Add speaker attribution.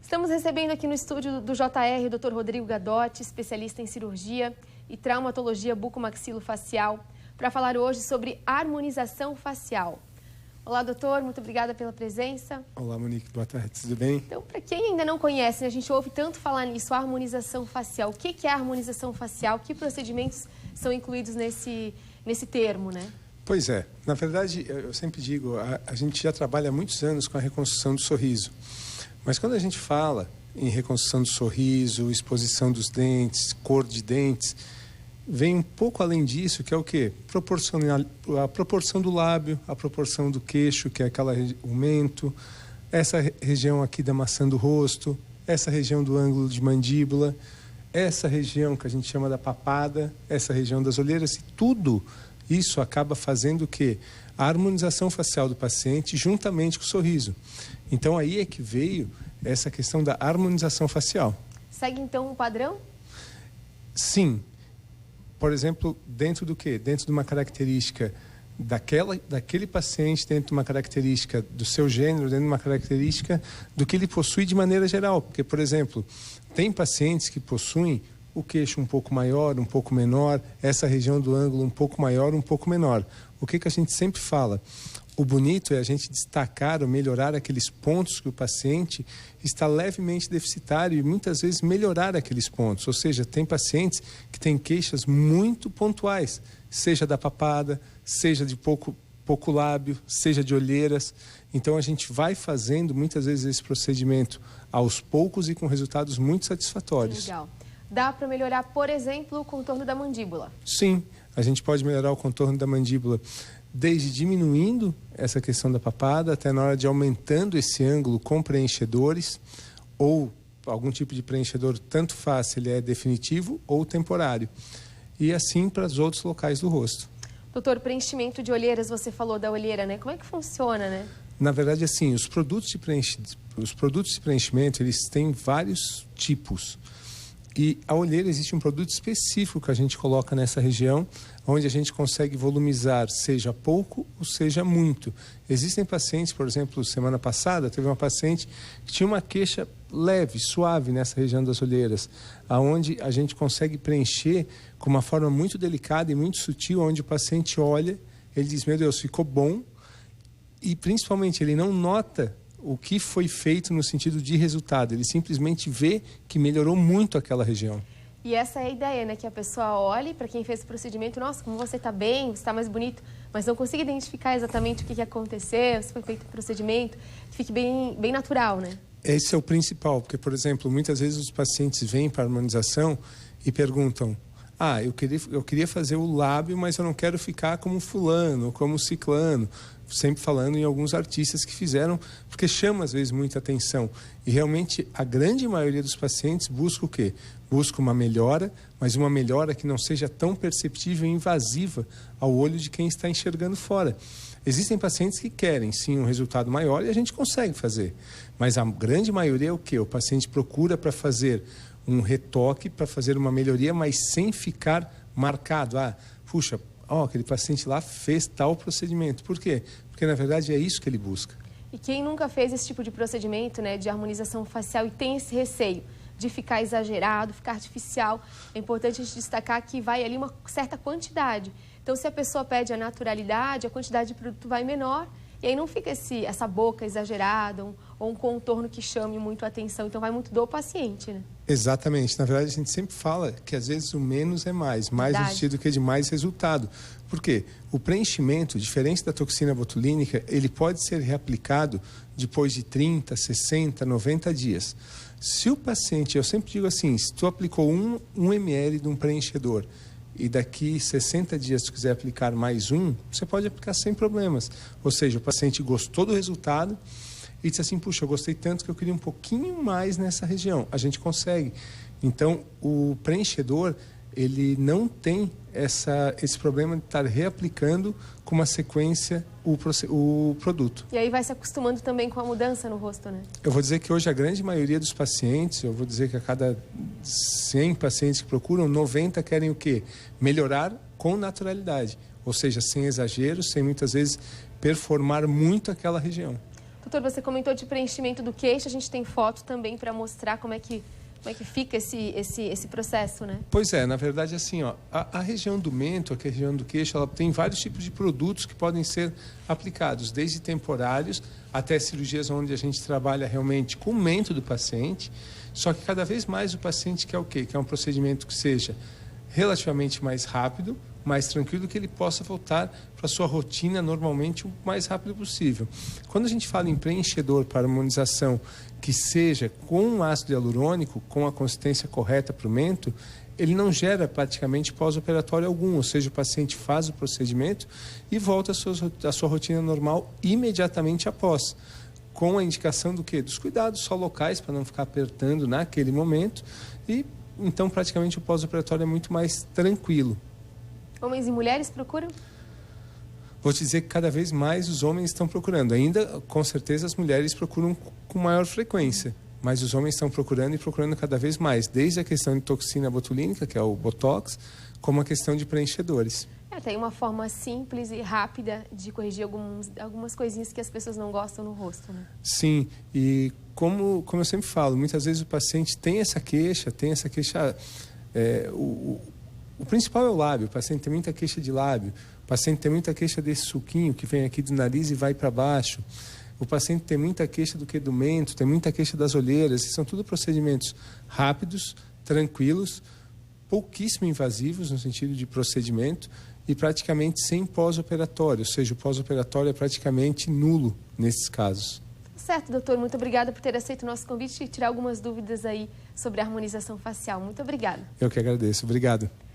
Speaker 1: Estamos recebendo aqui no estúdio do JR o Dr. Rodrigo Gadotti, especialista em cirurgia e traumatologia bucomaxilofacial, para falar hoje sobre harmonização facial. Olá, doutor, muito obrigada pela presença.
Speaker 2: Olá, Monique, boa tarde, tudo bem?
Speaker 1: Então, para quem ainda não conhece, a gente ouve tanto falar nisso, a harmonização facial. O que é a harmonização facial? Que procedimentos são incluídos nesse termo, né?
Speaker 2: Pois é, na verdade, eu sempre digo, a gente já trabalha há muitos anos com a reconstrução do sorriso. Mas quando a gente fala em reconstrução do sorriso, exposição dos dentes, cor de dentes, vem um pouco além disso, que é o quê? A proporção do lábio, a proporção do queixo, que é o mento, essa região aqui da maçã do rosto, essa região do ângulo de mandíbula, essa região que a gente chama da papada, essa região das olheiras, e tudo isso acaba fazendo o quê? A harmonização facial do paciente juntamente com o sorriso. Então aí é que veio essa questão da harmonização facial.
Speaker 1: Segue então um padrão?
Speaker 2: Sim. Por exemplo, dentro do quê? Dentro de uma característica daquele paciente, dentro de uma característica do seu gênero, dentro de uma característica do que ele possui de maneira geral. Porque, por exemplo, tem pacientes que possuem o queixo um pouco maior, um pouco menor, essa região do ângulo um pouco maior, um pouco menor. O que a gente sempre fala? O bonito é a gente destacar ou melhorar aqueles pontos que o paciente está levemente deficitário e muitas vezes melhorar aqueles pontos. Ou seja, tem pacientes que têm queixas muito pontuais, seja da papada, seja de pouco lábio, seja de olheiras. Então a gente vai fazendo muitas vezes esse procedimento aos poucos e com resultados muito satisfatórios.
Speaker 1: Legal. Dá para melhorar, por exemplo, o contorno da mandíbula?
Speaker 2: Sim, a gente pode melhorar o contorno da mandíbula desde diminuindo essa questão da papada até na hora de aumentando esse ângulo com preenchedores ou algum tipo de preenchedor, tanto faz se ele é definitivo ou temporário. E assim para os outros locais do rosto.
Speaker 1: Doutor, preenchimento de olheiras, você falou da olheira, né? Como é que funciona, né?
Speaker 2: Na verdade, assim, os produtos de preenchimento, eles têm vários tipos. E a olheira existe um produto específico que a gente coloca nessa região, onde a gente consegue volumizar, seja pouco ou seja muito. Existem pacientes, por exemplo, semana passada, teve uma paciente que tinha uma queixa leve, suave nessa região das olheiras, aonde a gente consegue preencher com uma forma muito delicada e muito sutil, onde o paciente olha, ele diz, meu Deus, ficou bom, e principalmente ele não nota o que foi feito no sentido de resultado. Ele simplesmente vê que melhorou muito aquela região.
Speaker 1: E essa é a ideia, né? Que a pessoa olhe para quem fez o procedimento, nossa, como você está bem, você está mais bonito, mas não consiga identificar exatamente o que aconteceu, se foi feito o procedimento, que fique bem natural, né?
Speaker 2: Esse é o principal, porque, por exemplo, muitas vezes os pacientes vêm para a harmonização e perguntam, eu queria fazer o lábio, mas eu não quero ficar como fulano, como ciclano. Sempre falando em alguns artistas que fizeram, porque chama às vezes muita atenção. E realmente a grande maioria dos pacientes busca o quê? Busca uma melhora, mas uma melhora que não seja tão perceptível e invasiva ao olho de quem está enxergando fora. Existem pacientes que querem sim um resultado maior e a gente consegue fazer. Mas a grande maioria é o quê? O paciente procura para fazer um retoque, para fazer uma melhoria, mas sem ficar marcado. Aquele paciente lá fez tal procedimento. Por quê? Porque, na verdade, é isso que ele busca.
Speaker 1: E quem nunca fez esse tipo de procedimento, né, de harmonização facial e tem esse receio de ficar exagerado, ficar artificial, é importante a gente destacar que vai ali uma certa quantidade. Então, se a pessoa pede a naturalidade, a quantidade de produto vai menor, e aí não fica essa boca exagerada ou um contorno que chame muito a atenção. Então, vai muito do paciente, né?
Speaker 2: Exatamente. Na verdade, a gente sempre fala que às vezes o menos é mais no sentido que é de mais resultado. Por quê? O preenchimento, diferente da toxina botulínica, ele pode ser reaplicado depois de 30, 60, 90 dias. Se o paciente, eu sempre digo assim, se tu aplicou 1 ml de um preenchedor e daqui 60 dias tu quiser aplicar mais você pode aplicar sem problemas. Ou seja, o paciente gostou do resultado e disse assim, puxa, eu gostei tanto que eu queria um pouquinho mais nessa região. A gente consegue. Então, o preenchedor, ele não tem esse problema de estar reaplicando com uma sequência o produto.
Speaker 1: E aí vai se acostumando também com a mudança no rosto, né?
Speaker 2: Eu vou dizer que hoje a grande maioria dos pacientes, eu vou dizer que a cada 100 pacientes que procuram, 90 querem o quê? Melhorar com naturalidade. Ou seja, sem exageros, sem muitas vezes performar muito aquela região.
Speaker 1: Doutor, você comentou de preenchimento do queixo, a gente tem foto também para mostrar como é que fica esse processo, né?
Speaker 2: Pois é, na verdade, assim, ó, a região do mento, a região do queixo, ela tem vários tipos de produtos que podem ser aplicados, desde temporários até cirurgias onde a gente trabalha realmente com o mento do paciente, só que cada vez mais o paciente quer o quê? Quer um procedimento que seja relativamente mais rápido, mais tranquilo, que ele possa voltar para a sua rotina normalmente o mais rápido possível. Quando a gente fala em preenchedor para harmonização que seja com ácido hialurônico, com a consistência correta para o mento, ele não gera praticamente pós-operatório algum, ou seja, o paciente faz o procedimento e volta à sua rotina normal imediatamente após, com a indicação do quê? Dos cuidados só locais para não ficar apertando naquele momento e então praticamente o pós-operatório é muito mais tranquilo.
Speaker 1: Homens e mulheres procuram?
Speaker 2: Vou te dizer que cada vez mais os homens estão procurando. Ainda, com certeza, as mulheres procuram com maior frequência, mas os homens estão procurando e procurando cada vez mais, desde a questão de toxina botulínica, que é o Botox, como a questão de preenchedores.
Speaker 1: Tem uma forma simples e rápida de corrigir algumas coisinhas que as pessoas não gostam no rosto, né?
Speaker 2: Sim, e como eu sempre falo, muitas vezes o paciente tem essa queixa, o principal é o lábio, o paciente tem muita queixa de lábio, o paciente tem muita queixa desse suquinho que vem aqui do nariz e vai para baixo, o paciente tem muita queixa do mento, tem muita queixa das olheiras, são tudo procedimentos rápidos, tranquilos, pouquíssimo invasivos no sentido de procedimento e praticamente sem pós-operatório, ou seja, o pós-operatório é praticamente nulo nesses casos.
Speaker 1: Certo, doutor. Muito obrigada por ter aceito o nosso convite e tirar algumas dúvidas aí sobre a harmonização facial. Muito obrigada.
Speaker 2: Eu que agradeço. Obrigado.